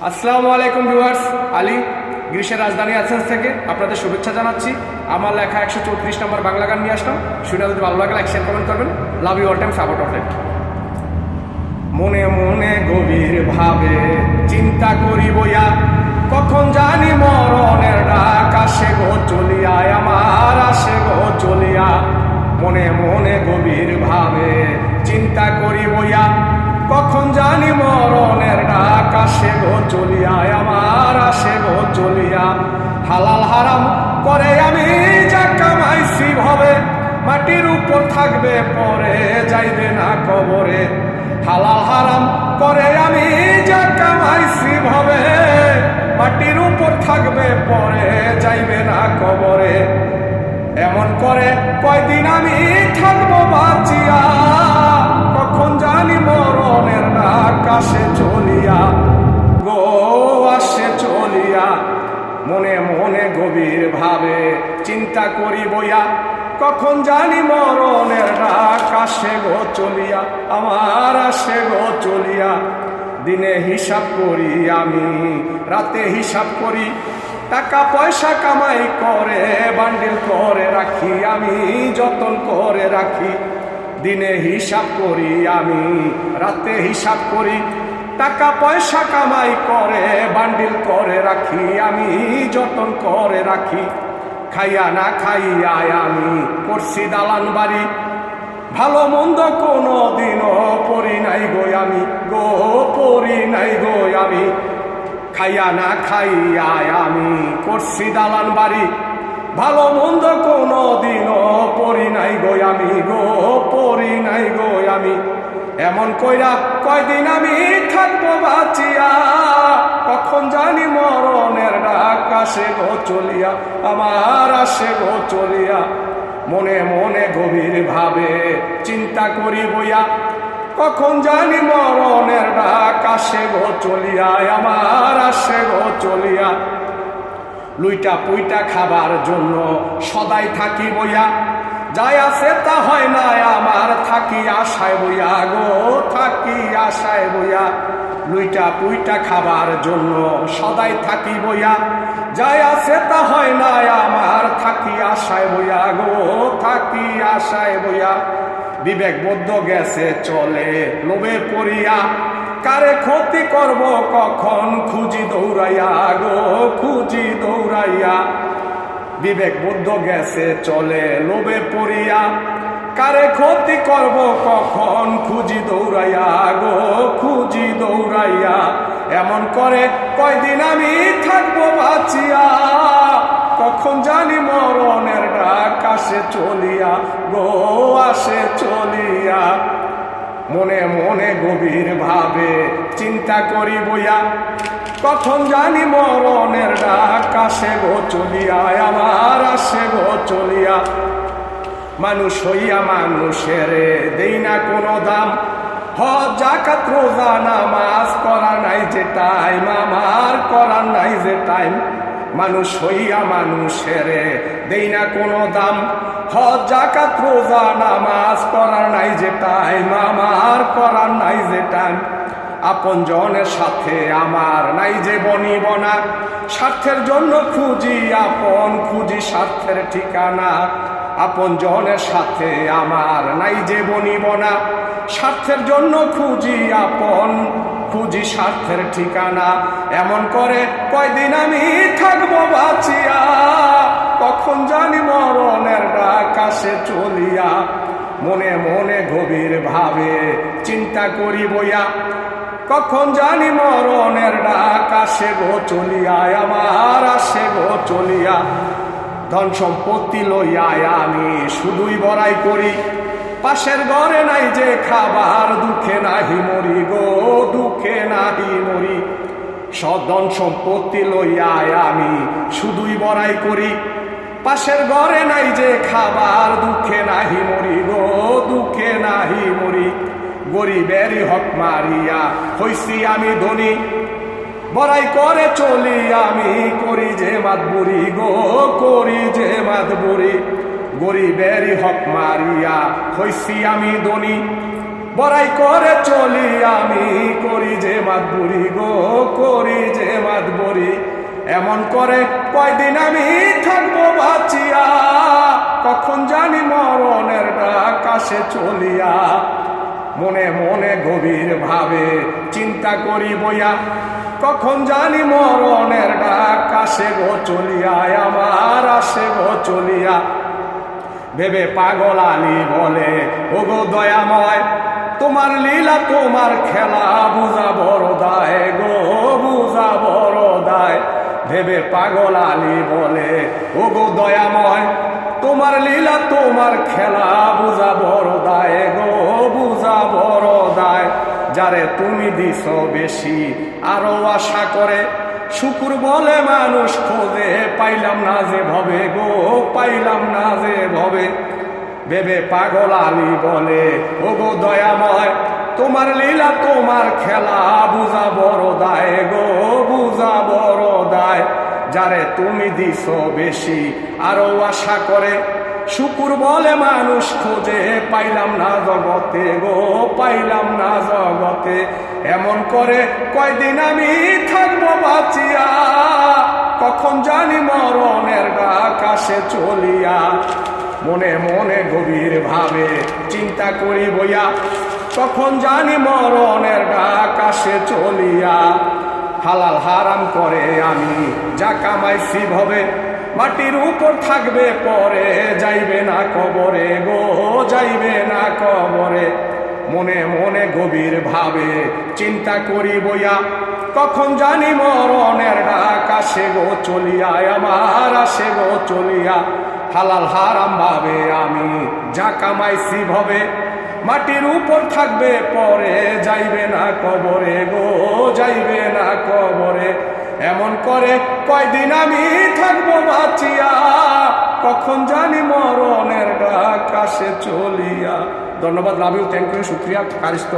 আসসালামু আলাইকুম ভিউয়ার্স, আলী গ্রিসের রাজধানী অ্যাথেন্স থেকে আপনাদের শুভেচ্ছা জানাচ্ছি। আমার লেখা 134 নম্বর বাংলা গান নিয়ে আসলাম। শুনে যদি ভালো লাগে লাইক শেয়ার কমেন্ট করবেন। Love you all time, support of it. মনে মনে গভীর ভাবে চিন্তা করি বইয়া, কখন জানি মরণের ডাক আসে গো চলিয়া, আমার আসে গো চলিয়া। মনে মনে গভীর ভাবে চিন্তা করি বইয়া, কখন জানি মরণের ডাক আসে গো চলিয়া, আমার আসে গো চলিয়া। হালাল হারাম করে আমি যা কামাইছি ভবে, মাটির উপর থাকবে পরে যাইবে না কবরে। হালাল হারাম করে আমি যা কামাইছি ভবে, মাটির উপর থাকবে পরে যাইবে না কবরে। এমন করে কয়দিন আমি থাকবো বাঁচিয়া, কখন জানি মরণের ডাক আসে চলিয়া, গো আসে চলিয়া। মনে মনে গভীর ভাবে চিন্তা করি বইয়া, কখন জানি মরণের ডাক আসে গো চলিয়া, আমার আসে গো চলিয়া। দিনে হিসাব করি আমি, রাতে হিসাব করি, টাকা পয়সা কামাই করে বান্ডিল করে রাখি, আমি যতন করে রাখি। দিনে হিসাব করি আমি, রাতে হিসাব করি, টাকা পয়সা কামাই করে বান্ডিল করে রাখি, আমি যতন করে রাখি। খাইয়া না খাইয়া আমি করছি দালান বাড়ি, ভালো মন্দ কোনো দিনও পড়ি নাই গো আমি, গো পড়ি নাই গো আমি। খাইয়া না খাইয়া আমি করছি দালান বাড়ি, ভালো মন্দ কোনো দিনও পড়ি নাই গো আমি, গো পড়ি নাই গো আমি। এমন কইরা কয়দিন আমি থাকবো বাঁচিয়া, কখন জানি মরণের ডাক আসে গো চলিয়া, আমার আসে গো চলিয়া। মনে মনে গভীর ভাবে চিন্তা করি বইয়া, কখন জানি মরণের ডাক আসে গো চলিয়া, আমার আসে গো চলিয়া। লুইটা পুইটা খাবার জন্য সদাই থাকি বইয়া, যাই আছে তা হয় না আমার, থাকি আশায় বইয়া, গো থাকি আশায় বইয়া। লুইটা পুইটা খাবার জন্য সদাই থাকি বইয়া, যাই আছে তা হয় না আমার, থাকি আশায় বইয়া, গো থাকি আশায় বইয়া। বিবেক বদ্ধ গেছে চলে লোভে পড়িয়া, কারে ক্ষতি করব কখন খুঁজি দৌড়াইয়া, গো খুঁজি দৌড়াইয়া। বিবেক বুদ্ধ গেছে চলে লোভে পড়িয়া, কারে ক্ষতি করব কখন খুঁজি দৌড়াইয়া, গো খুঁজি দৌড়াইয়া। এমন করে কয়দিন আমি থাকবো বাঁচিয়া, কখন জানি মরণের ডাক আসে চলিয়া, গো আসে চলিয়া। মনে মনে গভীর ভাবে চিন্তা করি বইয়া, কখন জানি মরণের ডাক আসে গো চলিয়া, আমার আসে গো চলিয়া। মানুষ হইয়া মানুষের দেই না কোনো দাম, হজ যাকাত রোজা নামাজ করা নাই যে টাইম, আমার করা নাই যে টাইম। মানুষ হইয়া মানুষের দেই না কোনো দাম, হজ যাকাত রোজা নামাজ করার নাই যে টাইম, আমার করার নাই যে টাইম। আপন জনের সাথে আমার নাই যে বনিবনা, স্বার্থের জন্য খুঁজি আপন, খুঁজি স্বার্থের ঠিকানা। আপন জনের সাথে আমার নাই যে বনিবনা, স্বার্থের জন্য খুঁজি আপন, খুঁজি স্বার্থের ঠিকানা। এমন করে কয়দিন আমি থাকবো বাঁচিয়া, কখন জানি মরণের ডাক আসে চলিয়া। মনে মনে গভীর ভাবে চিন্তা করি বইয়া, কখন জানি মরণের ডাক আসে গো চলিয়া, আমার আসে গো চলিয়া। ধন সম্পত্তি লইয়া আমি শুধুই বড়াই করি, পাশের ঘরে নাই যে খাবার, দুঃখে নাহি মরি, গো দুঃখে নাহি মরি। ধন সম্পত্তি লইয়া আমি শুধুই বড়াই করি, পাশের ঘরে নাই যে খাবার, দুঃখে নাহি মরি, গো দুঃখে নাহি মরি। গরিবেরই হক মারিয়া হইছি আমি ধনী, বড়াই করে চলি আমি করি যে মাতবুরি, গো করি যে মাতবুরি। গরিবেরই হক মারিয়া হইছি আমি ধনী, বড়াই করে চলি আমি করি যে মাতবুরি, গো করি এমন করে কয়দিন আমি থাকবো বাঁচিয়া, কখন জানি মরণের ডাক আসে চলিয়া। মনে মনে গভীর ভাবে চিন্তা করি বইয়া, কখন জানি মরণের ডাক আসে গো চলিয়া, আমার আসে গো চলিয়া। ভেবে পাগল আলী বলে, ওগো দয়াময়, তোমার লীলা তোমার খেলা, বুঝা বড় দায় গো, বুঝা বড় দায়। ভেবে পাগল আলী বলে, ওগো দয়াময়, তোমার লীলা তোমার খেলা, বুঝা বড় দায় গো, বুঝা বড় দায়। যারে তুমি দিছ বেশি আরো আশা করে, শুকুর বলে মানুষ খোঁজে, পাইলাম না যে ভবে গো, পাইলাম না যে ভবে। ভেবে পাগল আলী বলে, ওগো দয়াময়, তোমার লীলা তোমার খেলা, বুঝা বড় দায় গো, বুঝা বড় দায়। যারে তুমি দিছ বেশি আরো আশা করে, শুকুর বলে মানুষ খোঁজে, পাইলাম না জগতে গো, পাইলাম না জগতে। এমন করে কয়দিন আমি থাকবো বাঁচিয়া, কখন জানি মরণের ডাক আসে চলিয়া। মনে মনে গভীর ভাবে চিন্তা করি বইয়া, কখন জানি মরণের ডাক আসে চলিয়া। হালাল হারাম করে আমি যা কামাইছি ভবে, মাটির উপর থাকবে পরে, যাইবে না কবরে গো, যাইবে না কবরে। মনে মনে গভীর ভাবে চিন্তা করি বইয়া, কখন জানি মরণের ডাক আসে গো চলিয়া, আমার আসে গো চলিয়া। হালাল হারাম ভাবে আমি যা কামাইছি ভবে, মাটির উপর থাকবে পরে, যাইবে না কবরে গো, যাইবে না কবরে। এমন করে কয়দিন আমি থাকবো বাঁচিয়া, কখন জানি মরণের ডাক আসে চলিয়া। ধন্যবাদ, লাভ ইউ, থ্যাংক ইউ, শুক্রিয়া, কারিস্ত।